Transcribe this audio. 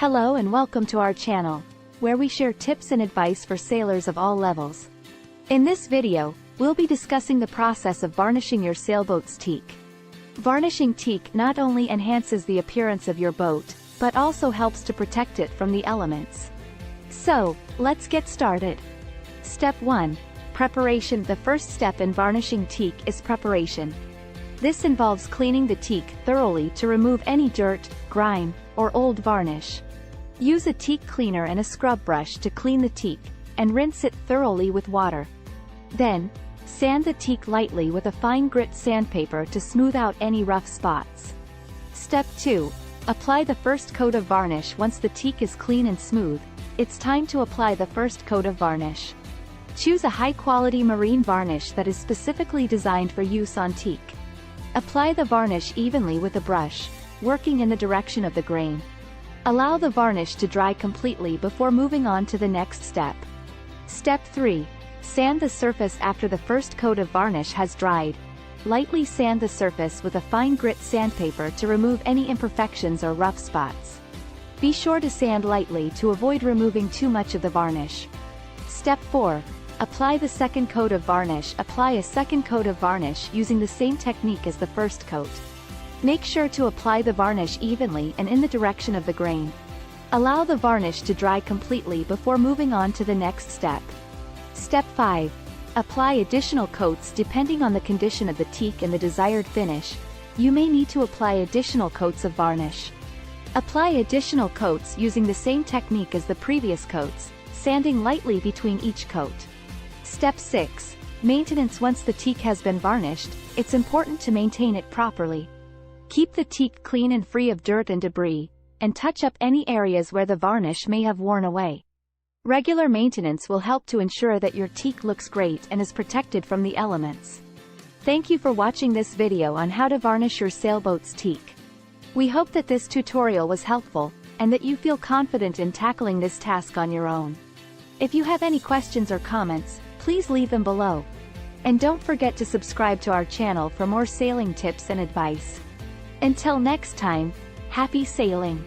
Hello and welcome to our channel, where we share tips and advice for sailors of all levels. In this video, we'll be discussing the process of varnishing your sailboat's teak. Varnishing teak not only enhances the appearance of your boat, but also helps to protect it from the elements. So, let's get started. Step 1. Preparation. The first step in varnishing teak is preparation. This involves cleaning the teak thoroughly to remove any dirt, grime, or old varnish. Use a teak cleaner and a scrub brush to clean the teak, and rinse it thoroughly with water. Then, sand the teak lightly with a fine grit sandpaper to smooth out any rough spots. Step 2. Apply the first coat of varnish. Once the teak is clean and smooth, it's time to apply the first coat of varnish. Choose a high-quality marine varnish that is specifically designed for use on teak. Apply the varnish evenly with a brush, working in the direction of the grain. Allow the varnish to dry completely before moving on to the next step. Step 3. Sand the surface. After the first coat of varnish has dried, lightly sand the surface with a fine grit sandpaper to remove any imperfections or rough spots. Be sure to sand lightly to avoid removing too much of the varnish. Step 4. Apply the second coat of varnish. Apply a second coat of varnish using the same technique as the first coat. Make sure to apply the varnish evenly and in the direction of the grain. Allow the varnish to dry completely before moving on to the next step. Step 5. Apply additional coats. Depending on the condition of the teak and the desired finish, you may need to apply additional coats of varnish. Apply additional coats using the same technique as the previous coats, sanding lightly between each coat. Step 6. Maintenance. Once the teak has been varnished, it's important to maintain it properly. Keep the teak clean and free of dirt and debris, and touch up any areas where the varnish may have worn away. Regular maintenance will help to ensure that your teak looks great and is protected from the elements. Thank you for watching this video on how to varnish your sailboat's teak. We hope that this tutorial was helpful, and that you feel confident in tackling this task on your own. If you have any questions or comments, please leave them below. And don't forget to subscribe to our channel for more sailing tips and advice. Until next time, happy sailing!